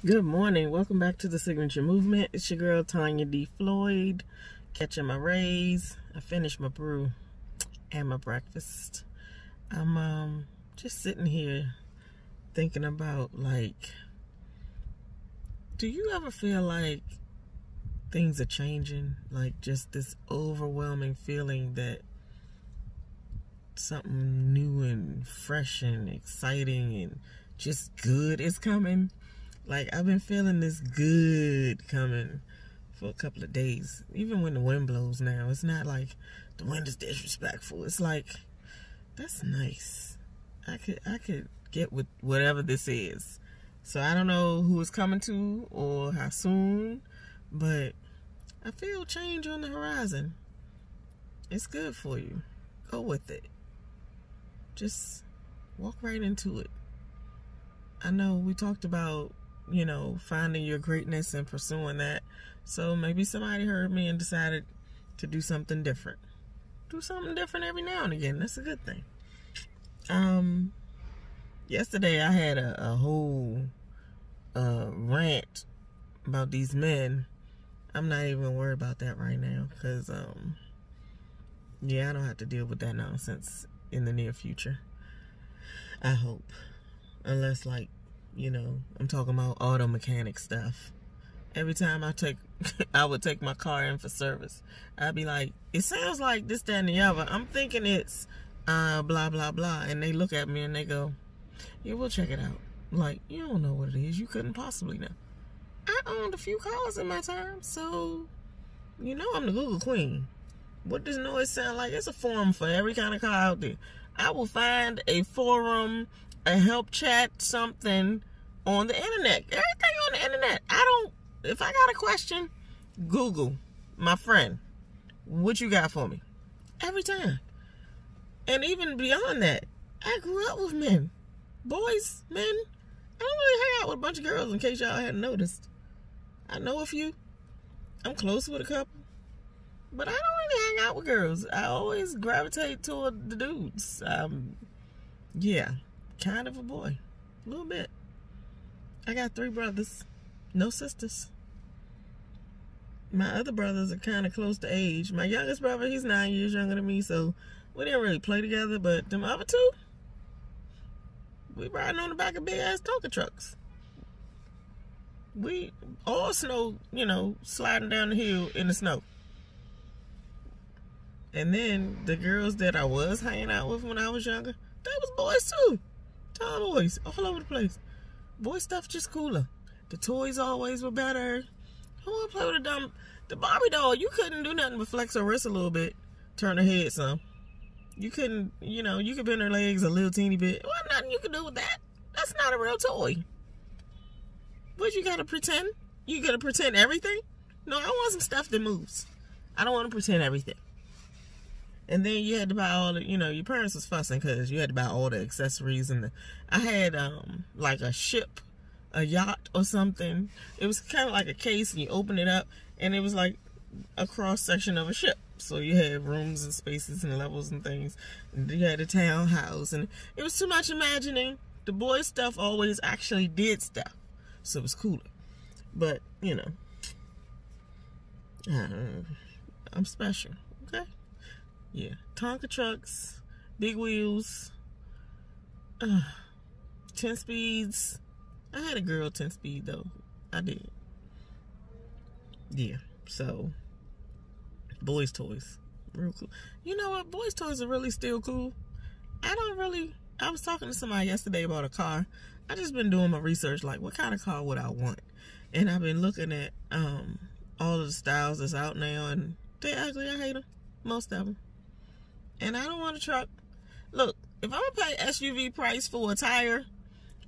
Good morning. Welcome back to the Signature Movement. It's your girl, Tanya D. Floyd. Catching my rays. I finished my brew and my breakfast. I'm just sitting here thinking about, like, do you ever feel like things are changing? Like, just this overwhelming feeling that something new and fresh and exciting and just good is coming? Like, I've been feeling this good coming for a couple of days. Even when the wind blows now, it's not like the wind is disrespectful. It's like, that's nice. I could get with whatever this is. So I don't know who it's coming to or how soon, but I feel change on the horizon. It's good for you. Go with it. Just walk right into it. I know we talked about, you know, finding your greatness and pursuing that. So maybe somebody heard me and decided to do something different. Do something different every now and again. That's a good thing. Yesterday I had a whole rant about these men. I'm not even worried about that right now because, yeah, I don't have to deal with that nonsense in the near future. I hope. Unless, like, you know, I'm talking about auto mechanic stuff. Every time I would take my car in for service, I'd be like, it sounds like this, that, and the other. I'm thinking it's blah, blah, blah. And they look at me and they go, yeah, we'll check it out. Like, you don't know what it is. You couldn't possibly know. I owned a few cars in my time, so you know I'm the Google queen. What does noise sound like? It's a forum for every kind of car out there. I will find a forum, a help chat, something on the internet. Everything on the internet. If I got a question, Google, my friend, what you got for me? Every time. And even beyond that, I grew up with men. Boys, men. I don't really hang out with a bunch of girls, in case y'all hadn't noticed. I know a few. I'm close with a couple. But I don't really hang out with girls. I always gravitate toward the dudes. Yeah, kind of a boy. A little bit. I got 3 brothers. No sisters. My other brothers are kind of close to age. My youngest brother, he's 9 years younger than me, so we didn't really play together. But them other 2, we riding on the back of big-ass Tonka trucks. We all snow, you know, sliding down the hill in the snow. And then the girls that I was hanging out with when I was younger, they was boys too. Tomboys, all over the place. Boy stuff just cooler. The toys always were better. Who wanna play with the Barbie doll? You couldn't do nothing but flex her wrist a little bit, turn her head some. You couldn't, you know, you could bend her legs a little teeny bit. Well, nothing you could do with that. That's not a real toy. What, you gotta pretend? You gotta pretend everything? No, I want some stuff that moves. I don't want to pretend everything. And then you had to buy all the, you know, your parents was fussing because you had to buy all the accessories. And I had, like a ship, a yacht or something. It was kind of like a case and you open it up and it was like a cross section of a ship. So you had rooms and spaces and levels and things. And you had a townhouse and it was too much imagining. The boy stuff always actually did stuff. So it was cooler. But, you know, I'm special, okay? Yeah, Tonka trucks, big wheels, 10 speeds. I had a girl 10 speed though. I did. Yeah, so boys toys, real cool. You know what? Boys toys are really still cool. I was talking to somebody yesterday about a car. I just been doing my research, like what kind of car would I want? And I've been looking at all of the styles that's out now, and they're ugly. I hate them, most of them. And I don't want a truck. Look, if I'm gonna pay SUV price for a tire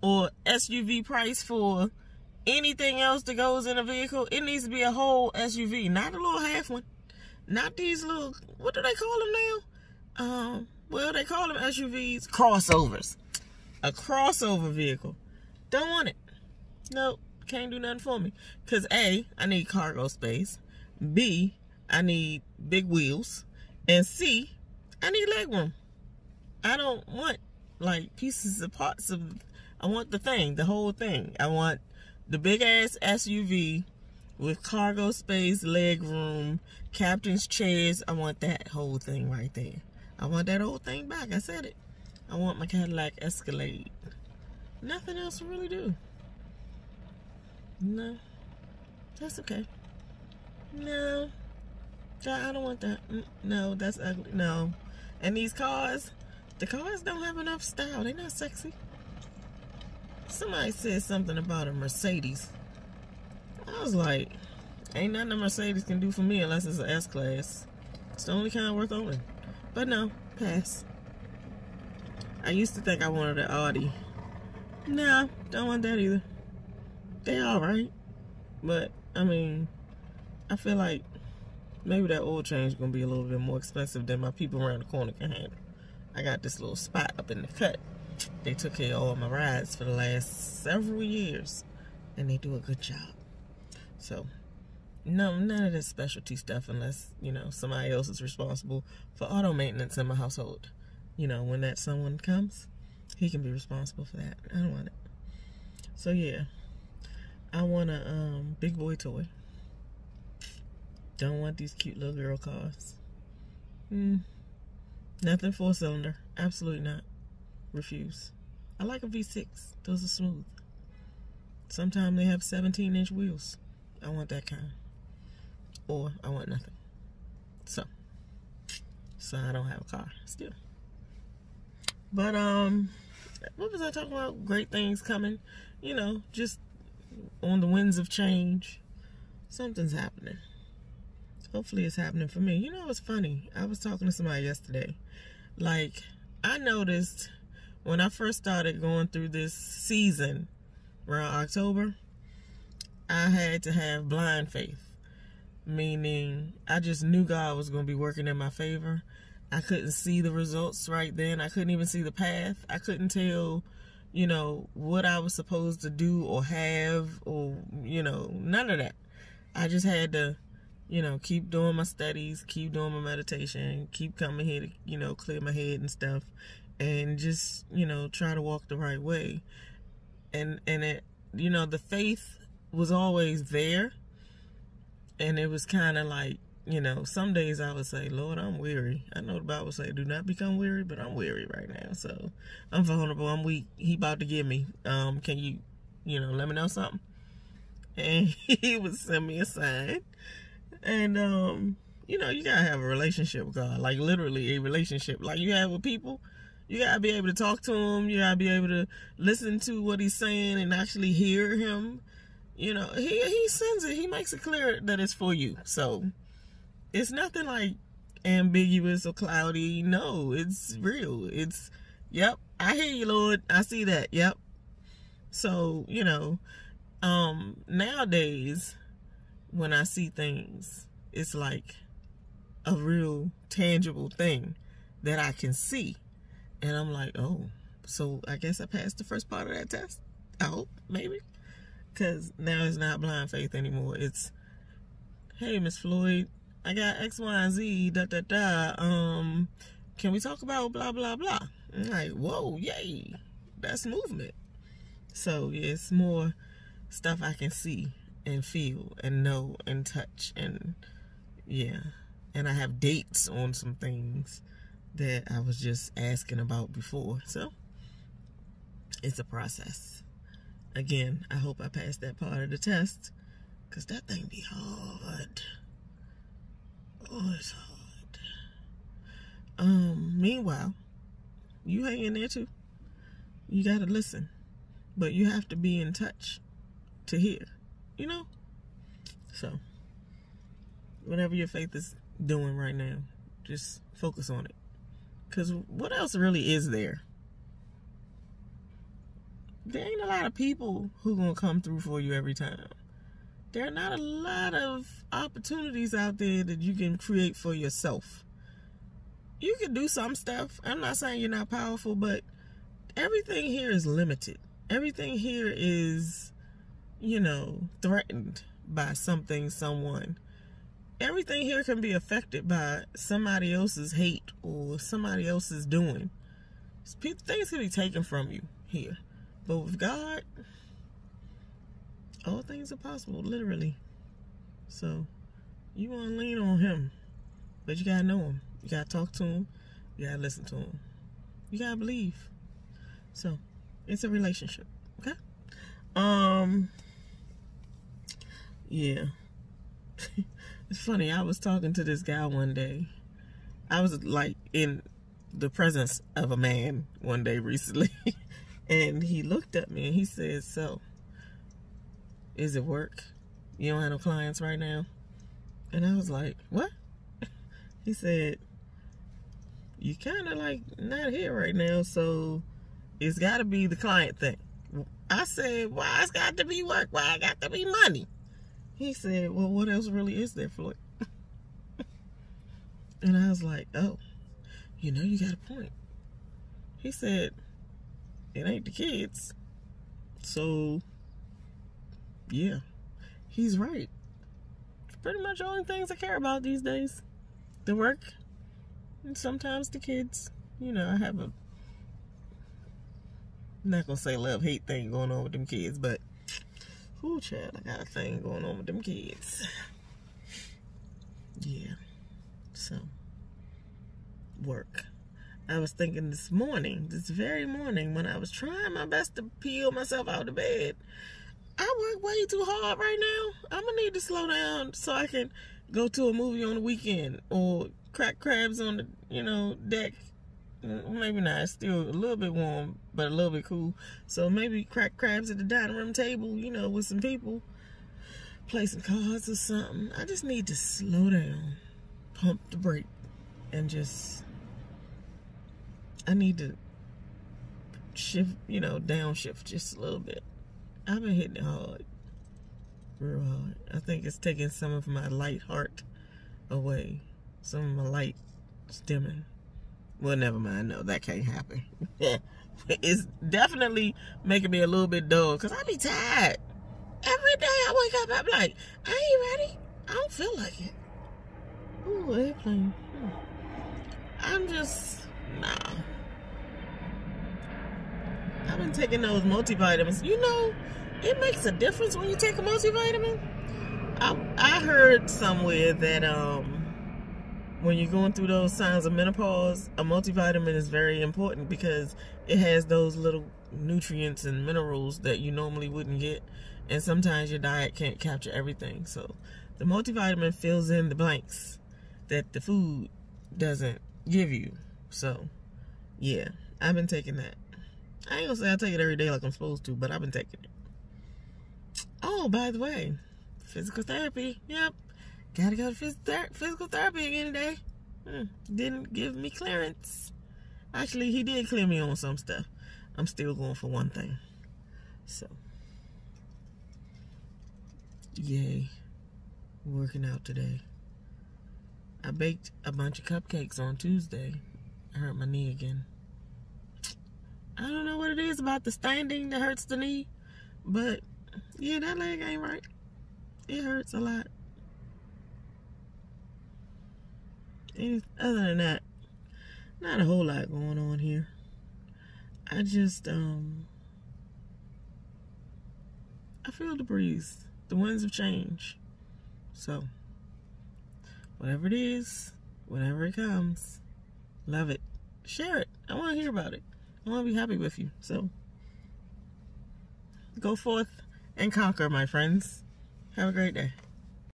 or SUV price for anything else that goes in a vehicle, it needs to be a whole SUV, not a little half one. Not these little, what do they call them now? Well, they call them SUVs, crossovers. A crossover vehicle. Don't want it. Nope, can't do nothing for me. Because A, I need cargo space. B, I need big wheels. And C, I need leg room. I don't want like pieces of parts of, I want the thing, the whole thing. I want The big ass SUV with cargo space, leg room, captain's chairs. I want that whole thing right there. I want that whole thing back. I said it. I want my Cadillac Escalade. Nothing else to really do. No. That's okay. No. I don't want that. No, that's ugly. No. And these cars, the cars don't have enough style. They're not sexy. Somebody said something about a Mercedes. I was like, ain't nothing a Mercedes can do for me unless it's an S-Class. It's the only kind worth owning. But no, pass. I used to think I wanted an Audi. No, don't want that either. They alright. But, I mean, I feel like maybe that oil change is going to be a little bit more expensive than my people around the corner can handle. I got this little spot up in the cut. They took care of all my rides for the last several years. And they do a good job. So, no, none of this specialty stuff unless, you know, somebody else is responsible for auto maintenance in my household. You know, when that someone comes, he can be responsible for that. I don't want it. So, yeah. I want a big boy toy. Don't want these cute little girl cars. Nothing 4-cylinder. Absolutely not. Refuse. I like a V6. Those are smooth. Sometimes they have 17-inch wheels. I want that kind. Or I want nothing. So I don't have a car still. But what was I talking about? Great things coming. You know, just on the winds of change. Something's happening. Hopefully it's happening for me. You know what's funny? I was talking to somebody yesterday. Like, I noticed when I first started going through this season around October, I had to have blind faith. Meaning, I just knew God was going to be working in my favor. I couldn't see the results right then. I couldn't even see the path. I couldn't tell, you know, what I was supposed to do or have or, you know, none of that. I just had to, you know, keep doing my studies, keep doing my meditation, keep coming here to, you know, clear my head and stuff, and just, you know, try to walk the right way. And it, you know, the faith was always there. And it was kind of like, you know, some days I would say, Lord, I'm weary. I know the Bible say, do not become weary, but I'm weary right now. So I'm vulnerable. I'm weak. He about to get me. Can you, you know, let me know something? And he would send me a sign. And, you know, you got to have a relationship with God. Like, literally a relationship. Like you have with people. You got to be able to talk to him. You got to be able to listen to what he's saying and actually hear him. You know, he sends it. He makes it clear that it's for you. So, it's nothing like ambiguous or cloudy. No, it's real. It's, yep, I hear you, Lord. I see that. Yep. So, you know, nowadays, when I see things, it's like a real tangible thing that I can see. And I'm like, oh, so I guess I passed the first part of that test. I hope, maybe. Because now it's not blind faith anymore. It's, hey, Miss Floyd, I got X, Y, and Z, can we talk about blah, blah, blah? I'm like, whoa, yay. That's movement. So, yeah, it's more stuff I can see and feel and know and touch. And, yeah. And I have dates on some things that I was just asking about before. So, it's a process. Again, I hope I passed that part of the test, because that thing be hard. Oh, it's hard. Meanwhile, you hang in there too. You gotta listen. But you have to be in touch to hear. You know? So, whatever your faith is doing right now, just focus on it. Because what else really is there? There ain't a lot of people who gonna come through for you every time. There are not a lot of opportunities out there that you can create for yourself. You can do some stuff. I'm not saying you're not powerful, but everything here is limited. Everything here is, you know, threatened by something, someone. Everything here can be affected by somebody else's hate or somebody else's doing. Things can be taken from you here. But with God, all things are possible, literally. So you want to lean on him, but you gotta know him. You gotta talk to him. You gotta listen to him. You gotta believe. So it's a relationship, okay? Yeah. It's funny. I was talking to this guy one day. I was like in the presence of a man one day recently, and he looked at me and he said, "So, is it work? You don't have no clients right now?" And I was like, "What?" He said, "You kind of like not here right now, so it's got to be the client thing." I said, "Why it's got to be work? Why it got to be money?" He said, "Well, what else really is there, Floyd?" And I was like, "Oh, you know, you got a point." He said, "It ain't the kids." So, yeah, he's right. It's pretty much the only things I care about these days. The work, and sometimes the kids. You know, I have a, I'm not gonna say love-hate thing going on with them kids, but, ooh, child, I got a thing going on with them kids. Yeah. So, work. I was thinking this very morning, when I was trying my best to peel myself out of bed, I work way too hard right now. I'm gonna need to slow down so I can go to a movie on the weekend or crack crabs on the, you know, deck. Maybe not. It's still a little bit warm, but a little bit cool. So maybe crack crabs at the dining room table, you know, with some people. Play some cards or something. I just need to slow down, pump the brake, and just, I need to shift, you know, downshift just a little bit. I've been hitting it hard, real hard. I think it's taking some of my light heart away. Some of my light is dimming. Well, never mind. No, that can't happen. It's definitely making me a little bit dull because I be tired. Every day I wake up, I'm like, I ain't ready. I don't feel like it. Ooh, airplane. I'm just, nah. I've been taking those multivitamins. You know, it makes a difference when you take a multivitamin. I heard somewhere that when you're going through those signs of menopause, a multivitamin is very important because it has those little nutrients and minerals that you normally wouldn't get, and sometimes your diet can't capture everything. So the multivitamin fills in the blanks that the food doesn't give you. So yeah, I've been taking that. I ain't gonna say I take it every day like I'm supposed to, but I've been taking it. Oh, by the way, physical therapy. Yep. Gotta go to physical therapy again today. Didn't give me clearance. Actually, he did clear me on some stuff. I'm still going for one thing. So, yay. Working out today. I baked a bunch of cupcakes on Tuesday. I hurt my knee again. I don't know what it is about the standing that hurts the knee, but yeah, that leg ain't right. It hurts a lot. And other than that, not a whole lot going on here. I just, I feel the breeze. The winds of change. So, whatever it is, whenever it comes, love it. Share it. I want to hear about it. I want to be happy with you. So, go forth and conquer, my friends. Have a great day.